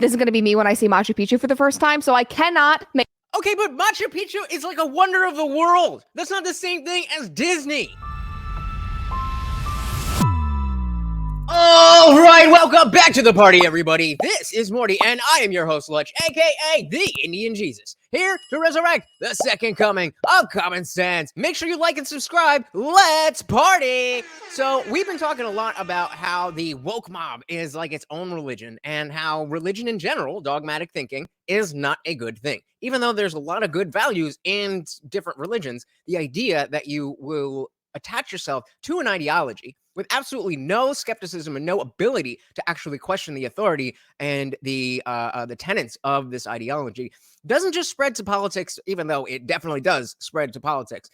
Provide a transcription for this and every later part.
This is going to be me when I see Machu Picchu for the first time, so I cannot make... Okay, but Machu Picchu is like a wonder of the world. That's not the same thing as Disney. All right, welcome back to the party, everybody. This is Morty, and I am your host, Lutch, aka the Indian Jesus, here to resurrect the second coming of common sense. Make sure you like and subscribe. Let's party! So, we've been talking a lot about how the woke mob is like its own religion, and how religion in general, dogmatic thinking, is not a good thing. Even though there's a lot of good values in different religions, the idea that you will attach yourself to an ideology with absolutely no skepticism and no ability to actually question the authority and the tenets of this ideology doesn't just spread to politics, even though it definitely does spread to politics.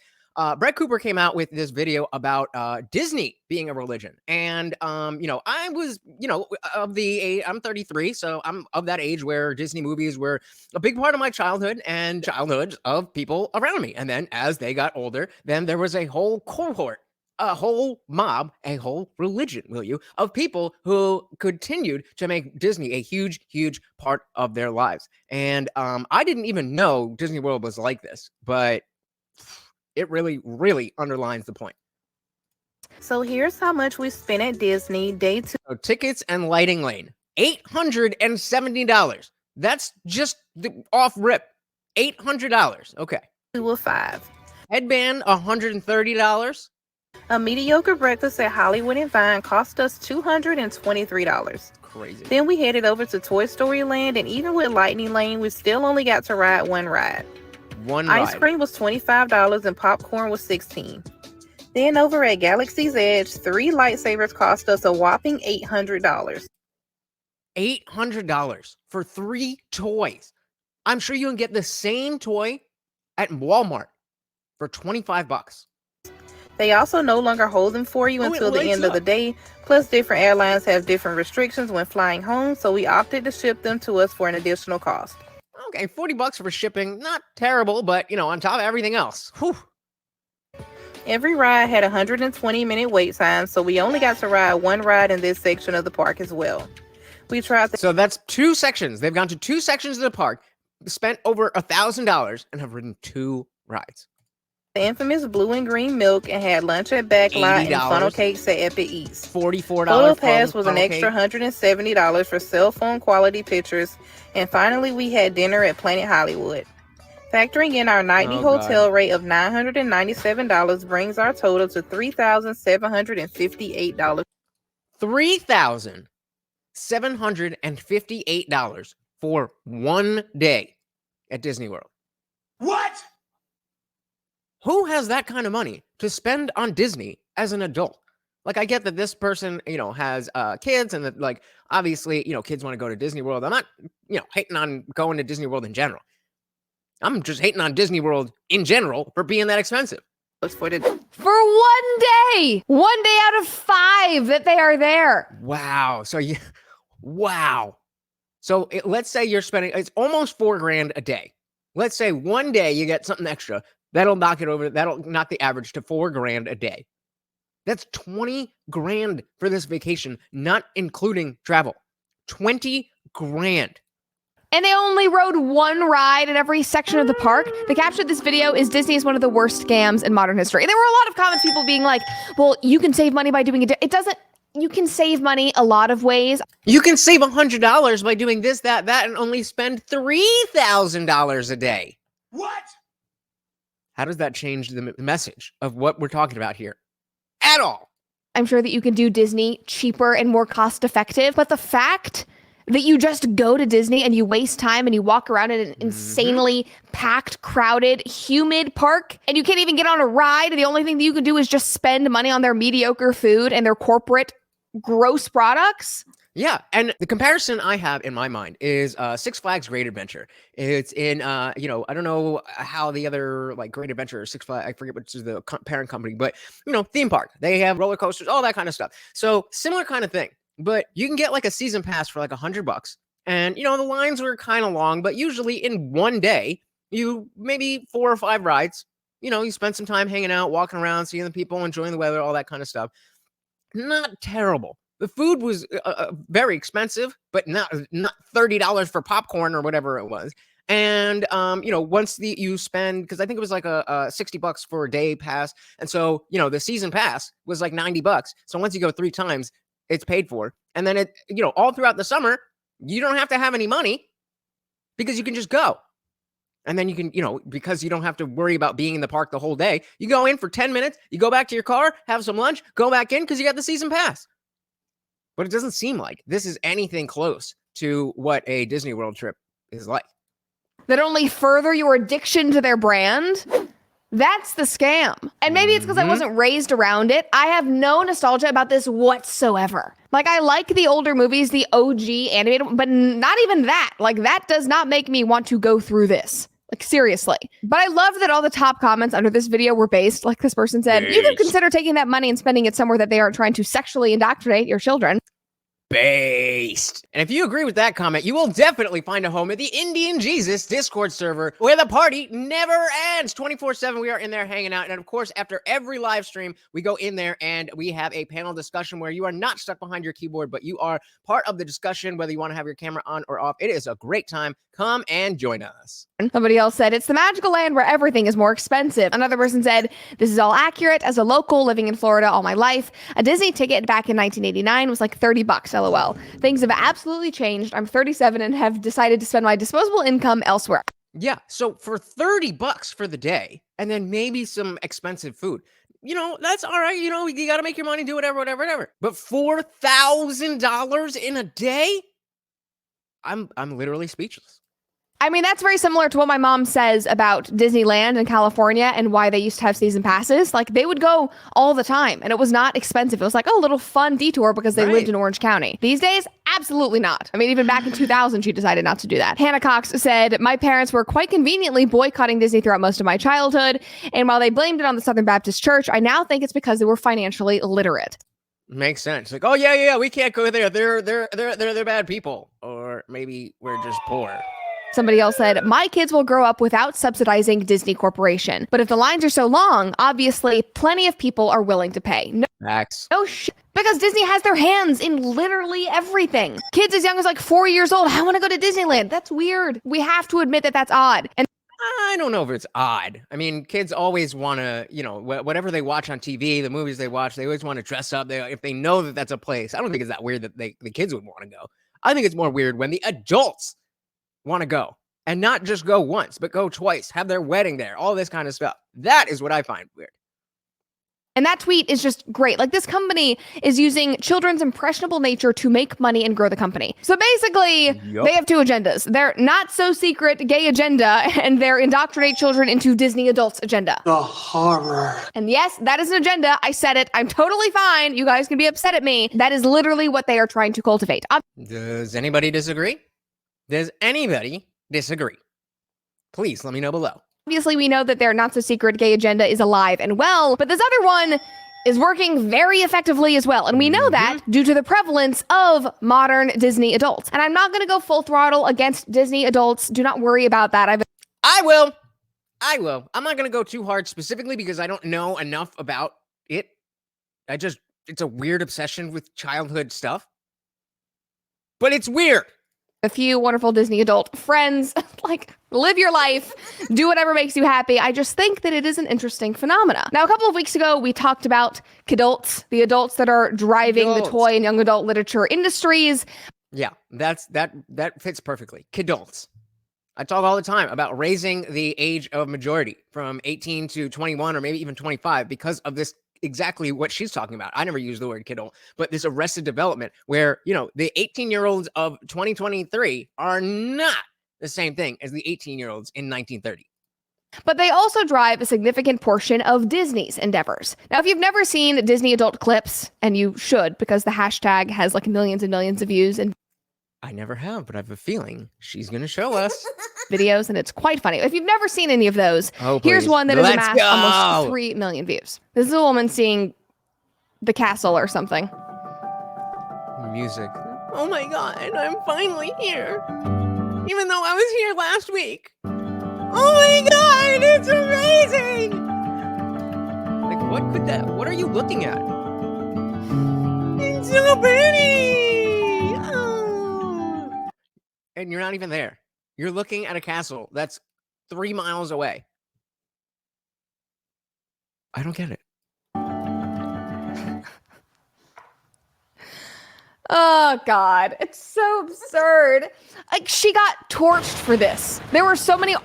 Brett Cooper came out with this video about Disney being a religion. And, I was, of the age, I'm 33, so I'm of that age where Disney movies were a big part of my childhood and childhoods of people around me. And then as they got older, then there was a whole cohort, a whole mob, a whole religion, of people who continued to make Disney a huge, huge part of their lives. And I didn't even know Disney World was like this, but it really, really underlines the point. So here's how much we spent at Disney day 2. So tickets and lighting lane, $870. That's just off rip. $800. Okay. 2 of 5. Headband, $130. A mediocre breakfast at Hollywood and Vine cost us $223. Crazy. Then we headed over to Toy Story Land, and even with Lightning Lane, we still only got to ride one ride. Ice cream was $25 and popcorn was $16. Then over at Galaxy's Edge, 3 lightsabers cost us a whopping $800. $800 for 3 toys. I'm sure you can get the same toy at Walmart for $25. They also no longer hold them for you until the end of the day. Plus, different airlines have different restrictions when flying home, so we opted to ship them to us for an additional cost. Okay, $40 for shipping, not terrible, but, on top of everything else. Whew. Every ride had a 120-minute wait time, so we only got to ride one ride in this section of the park as well. We tried... So that's 2 sections. They've gone to 2 sections of the park, spent over $1,000, and have ridden 2 rides. The infamous blue and green milk, and had lunch at Backlot and funnel cakes at Epic Eats. $44. Photo Pass was an extra $170 for cell phone quality pictures. And finally, we had dinner at Planet Hollywood. Factoring in our nightly hotel rate of $997 brings our total to $3,758. $3,758 for one day at Disney World. What? Who has that kind of money to spend on Disney as an adult? Like, I get that this person, has kids, and that, like, obviously, kids want to go to Disney World. I'm not, hating on going to Disney World in general. I'm just hating on Disney World in general for being that expensive. For 1 day! 1 day out of 5 that they are there. Wow. So, wow. So, let's say you're spending, it's almost $4,000 a day. Let's say one day you get something extra. That'll knock the average to $4,000 a day. That's $20,000 for this vacation, not including travel. $20,000. And they only rode one ride in every section of the park. The caption of this video is Disney is one of the worst scams in modern history. And there were a lot of comments, people being like, well, you can save money by doing it. It doesn't, you can save money a lot of ways. You can save $100 by doing this, that, and only spend $3,000 a day. What? How does that change the message of what we're talking about here? At all. I'm sure that you can do Disney cheaper and more cost effective, but the fact that you just go to Disney and you waste time and you walk around in an insanely packed, crowded, humid park, and you can't even get on a ride, and the only thing that you can do is just spend money on their mediocre food and their corporate gross products. Yeah, and the comparison I have in my mind is Six Flags Great Adventure. It's in, I don't know how the other, Great Adventure or Six Flags, I forget which is the parent company, but, theme park. They have roller coasters, all that kind of stuff. So, similar kind of thing. But you can get, a season pass for, $100. And, the lines were kind of long, but usually in one day, you maybe 4 or 5 rides. You spend some time hanging out, walking around, seeing the people, enjoying the weather, all that kind of stuff. Not terrible. The food was very expensive, but not $30 for popcorn or whatever it was. And once you spend, because I think it was like a $60 for a day pass, and so the season pass was like $90. So once you go 3 times, it's paid for, and then all throughout the summer, you don't have to have any money because you can just go. And then you can, because you don't have to worry about being in the park the whole day, you go in for 10 minutes, you go back to your car, have some lunch, go back in because you got the season pass. But it doesn't seem like this is anything close to what a Disney World trip is like. That only further your addiction to their brand? That's the scam. And maybe it's because I wasn't raised around it. I have no nostalgia about this whatsoever. Like, I like the older movies, the OG animated, but not even that. Like, that does not make me want to go through this. Like, seriously. But I love that all the top comments under this video were based, like this person said, you could consider taking that money and spending it somewhere that they aren't trying to sexually indoctrinate your children. Based. And if you agree with that comment, you will definitely find a home at the Indian Jesus Discord server where the party never ends. 24/7, we are in there hanging out. And of course, after every live stream, we go in there and we have a panel discussion where you are not stuck behind your keyboard, but you are part of the discussion, whether you want to have your camera on or off. It is a great time. Come and join us. Somebody else said, it's the magical land where everything is more expensive. Another person said, this is all accurate. As a local living in Florida all my life, a Disney ticket back in 1989 was like $30, LOL. Things have absolutely changed. I'm 37 and have decided to spend my disposable income elsewhere. Yeah, so for $30 for the day, and then maybe some expensive food, that's all right. You got to make your money, do whatever. But $4,000 in a day? I'm literally speechless. I mean, that's very similar to what my mom says about Disneyland in California and why they used to have season passes. Like, they would go all the time, and it was not expensive. It was like, a little fun detour because they lived in Orange County. These days, absolutely not. I mean, even back in 2000, she decided not to do that. Hannah Cox said, my parents were quite conveniently boycotting Disney throughout most of my childhood, and while they blamed it on the Southern Baptist Church, I now think it's because they were financially illiterate. Makes sense. Like, oh yeah, we can't go there. They're bad people, or maybe we're just poor. Somebody else said, my kids will grow up without subsidizing Disney Corporation. But if the lines are so long, obviously plenty of people are willing to pay. No shit. Because Disney has their hands in literally everything. Kids as young as like 4 years old, I want to go to Disneyland. That's weird. We have to admit that that's odd. And I don't know if it's odd. I mean, kids always want to, whatever they watch on TV, the movies they watch, they always want to dress up. If they know that that's a place, I don't think it's that weird that the kids would want to go. I think it's more weird when the adults want to go and not just go once, but go twice, have their wedding there, all this kind of stuff. That is what I find weird. And that tweet is just great. Like, this company is using children's impressionable nature to make money and grow the company. So basically, they have 2 agendas. Their not so secret gay agenda and their indoctrinate children into Disney adults agenda. The horror. And yes, that is an agenda. I said it. I'm totally fine. You guys can be upset at me. That is literally what they are trying to cultivate. Does anybody disagree? Does anybody disagree? Please let me know below. Obviously, we know that their not-so-secret gay agenda is alive and well, but this other one is working very effectively as well. And we know that due to the prevalence of modern Disney adults. And I'm not going to go full throttle against Disney adults. Do not worry about that. I will. I'm not going to go too hard specifically because I don't know enough about it. It's a weird obsession with childhood stuff. But it's weird. A few wonderful Disney adult friends, like, live your life, do whatever makes you happy. I just think that it is an interesting phenomena. Now, a couple of weeks ago, we talked about kidults, the adults that are driving the toy and young adult literature industries. Yeah, that fits perfectly. Kidults. I talk all the time about raising the age of majority from 18 to 21 or maybe even 25 because of this. Exactly what she's talking about. I never use the word kidult, but this arrested development where, the 18-year-olds of 2023 are not the same thing as the 18-year-olds in 1930. But they also drive a significant portion of Disney's endeavors. Now, if you've never seen Disney adult clips, and you should, because the hashtag has like millions and millions of views and I never have, but I have a feeling she's going to show us videos, and it's quite funny. If you've never seen any of those, here's one that has amassed almost 3 million views. This is a woman seeing the castle or something. Music. Oh my God, I'm finally here. Even though I was here last week. Oh my God, it's amazing. Like, what are you looking at? So pretty! Oh. And you're not even there. You're looking at a castle that's 3 miles away. I don't get it. Oh, God. It's so absurd. Like, she got torched for this. There were so many...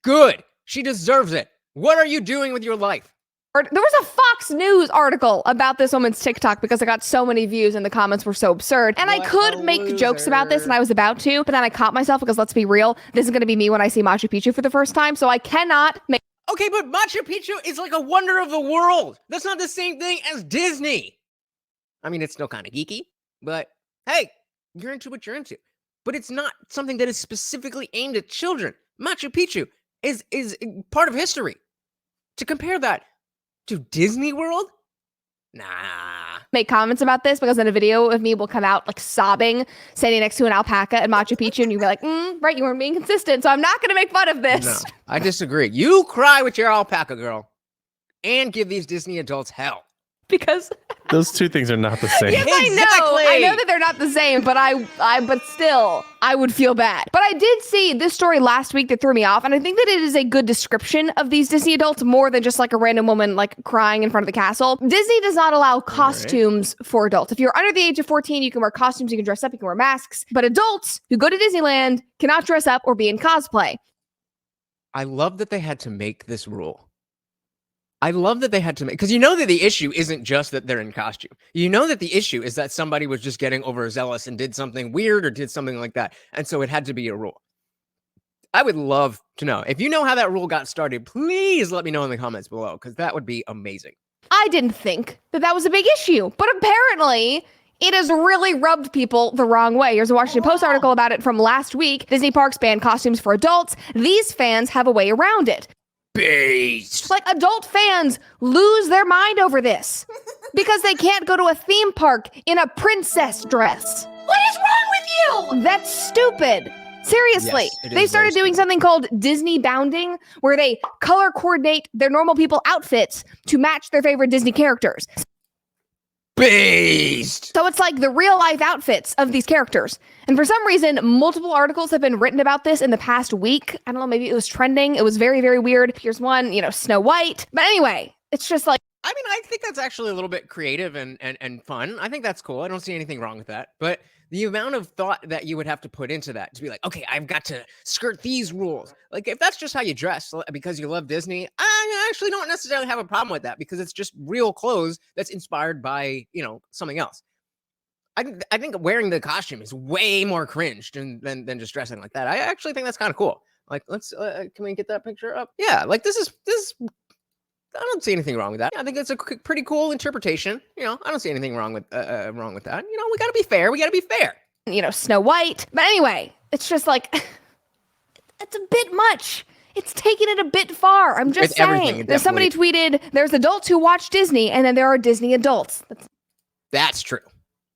Good. She deserves it. What are you doing with your life? There was a Fox News article about this woman's TikTok because I got so many views and the comments were so absurd. And I could make jokes about this, and I was about to, but then I caught myself because, let's be real, this is going to be me when I see Machu Picchu for the first time, so I cannot make... Okay, but Machu Picchu is like a wonder of the world. That's not the same thing as Disney. I mean, it's still kind of geeky, but hey, you're into what you're into. But it's not something that is specifically aimed at children. Machu Picchu is part of history. To compare that to Disney World? Nah. Make comments about this because then a video of me will come out like sobbing, standing next to an alpaca at Machu Picchu, and you'll be like, right, you weren't being consistent, so I'm not going to make fun of this. No, I disagree. You cry with your alpaca, girl, and give these Disney adults hell. Because those two things are not the same. yes, Exactly. I know that they're not the same, but but still, I would feel bad. But I did see this story last week that threw me off, and I think that it is a good description of these Disney adults more than just like a random woman like crying in front of the castle. Disney does not allow costumes for adults. If you're under the age of 14, you can wear costumes, you can dress up, you can wear masks, but adults who go to Disneyland cannot dress up or be in cosplay. I love that they had to make this rule. I love that they had to make, because you know that the issue isn't just that they're in costume. You know that the issue is that somebody was just getting overzealous and did something weird or did something like that. And so it had to be a rule. I would love to know. If you know how that rule got started, please let me know in the comments below, because that would be amazing. I didn't think that was a big issue, but apparently it has really rubbed people the wrong way. Here's a Washington Post article about it from last week. Disney parks ban costumes for adults. These fans have a way around it. Beast. Like, adult fans lose their mind over this because they can't go to a theme park in a princess dress. What is wrong with you? That's stupid. Seriously, Yes, they started doing something called Disney bounding, where they color coordinate their normal people outfits to match their favorite Disney characters. Beast. So it's like the real life outfits of these characters. And for some reason, multiple articles have been written about this in the past week. I don't know, maybe it was trending. It was very, very weird. Here's one, Snow White. But anyway, it's just like, I mean, I think that's actually a little bit creative and fun. I think that's cool. I don't see anything wrong with that. But the amount of thought that you would have to put into that to be like, okay, I've got to skirt these rules. Like, if that's just how you dress because you love Disney, I actually don't necessarily have a problem with that because it's just real clothes that's inspired by, something else. I think wearing the costume is way more cringe than just dressing like that. I actually think that's kind of cool. Like, let's can we get that picture up? Yeah, like this is. I don't see anything wrong with that. I think it's a pretty cool interpretation. I don't see anything wrong with that. We got to be fair. We got to be fair. Snow White. But anyway, it's just like, it's a bit much. It's taking it a bit far. I'm just saying. There's somebody tweeted, there's adults who watch Disney, and then there are Disney adults. That's true.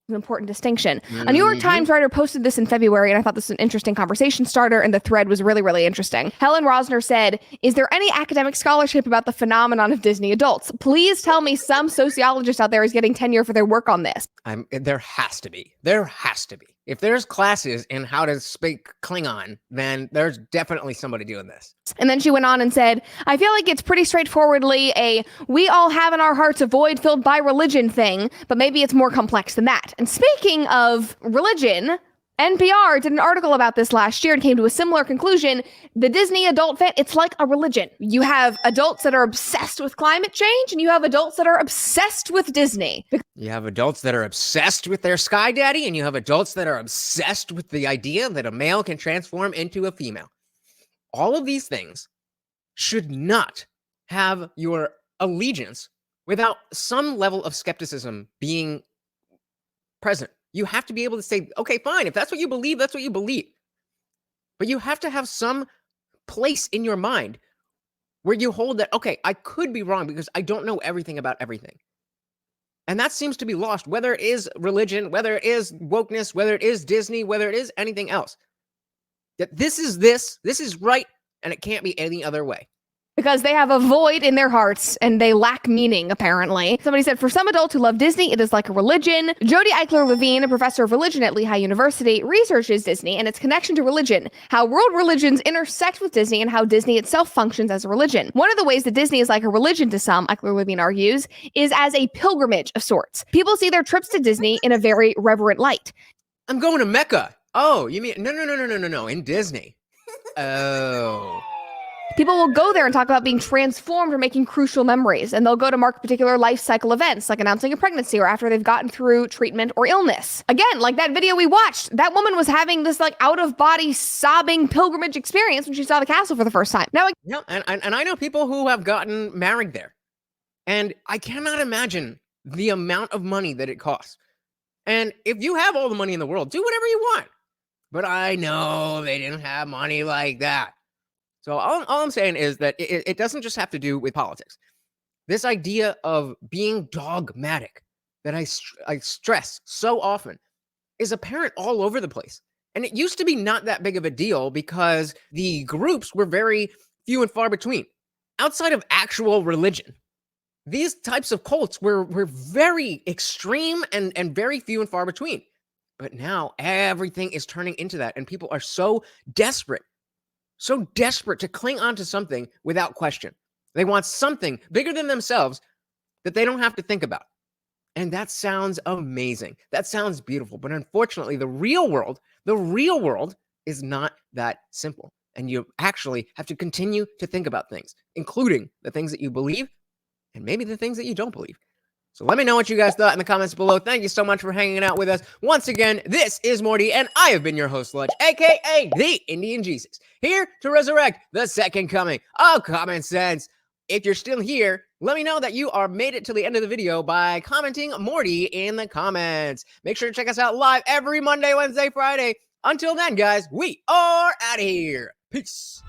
An important distinction. A New York Times writer posted this in February, and I thought this was an interesting conversation starter, and the thread was really, really interesting. Helen Rosner said, "Is there any academic scholarship about the phenomenon of Disney adults? Please tell me some sociologist out there is getting tenure for their work on this." There has to be. There has to be. If there's classes in how to speak Klingon, then there's definitely somebody doing this. And then she went on and said, "I feel like it's pretty straightforwardly a we all have in our hearts a void filled by religion thing, but maybe it's more complex than that." And speaking of religion, NPR did an article about this last year and came to a similar conclusion. The Disney adult fan, it's like a religion. You have adults that are obsessed with climate change, and you have adults that are obsessed with Disney. You have adults that are obsessed with their Sky Daddy, and you have adults that are obsessed with the idea that a male can transform into a female. All of these things should not have your allegiance without some level of skepticism being present. You have to be able to say, okay, fine, if that's what you believe, that's what you believe. But you have to have some place in your mind where you hold that, okay, I could be wrong because I don't know everything about everything. And that seems to be lost, whether it is religion, whether it is wokeness, whether it is Disney, whether it is anything else. That this is right, and it can't be any other way. because they have a void in their hearts and they lack meaning, apparently. Somebody said, for some adults who love Disney, it is like a religion. Jody Eichler-Levine, a professor of religion at Lehigh University, researches Disney and its connection to religion, how world religions intersect with Disney, and how Disney itself functions as a religion. One of the ways that Disney is like a religion to some, Eichler-Levine argues, is as a pilgrimage of sorts. People see their trips to Disney in a very reverent light. I'm going to Mecca. Oh, you mean, no, in Disney. Oh. People will go there and talk about being transformed or making crucial memories, and they'll go to mark particular life cycle events, like announcing a pregnancy or after they've gotten through treatment or illness. Again, like that video we watched, that woman was having this like out-of-body sobbing pilgrimage experience when she saw the castle for the first time. Now, Yeah, and I know people who have gotten married there, and I cannot imagine the amount of money that it costs. And if you have all the money in the world, do whatever you want. But I know they didn't have money like that. So all I'm saying is that it doesn't just have to do with politics. This idea of being dogmatic that I stress so often is apparent all over the place. And it used to be not that big of a deal because the groups were very few and far between. Outside of actual religion, these types of cults were very extreme and very few and far between. But now everything is turning into that, and people are so desperate to cling on to something without question. They want something bigger than themselves that they don't have to think about. And that sounds amazing. That sounds beautiful. But unfortunately, the real world is not that simple. And you actually have to continue to think about things, including the things that you believe and maybe the things that you don't believe. So let me know what you guys thought in the comments below. Thank you so much for hanging out with us. Once again, this is Morty, and I have been your host, Sludge, aka the Indian Jesus, here to resurrect the second coming of common sense. If you're still here, let me know that you are made it to the end of the video by commenting Morty in the comments. Make sure to check us out live every Monday, Wednesday, Friday. Until then, guys, we are out of here. Peace.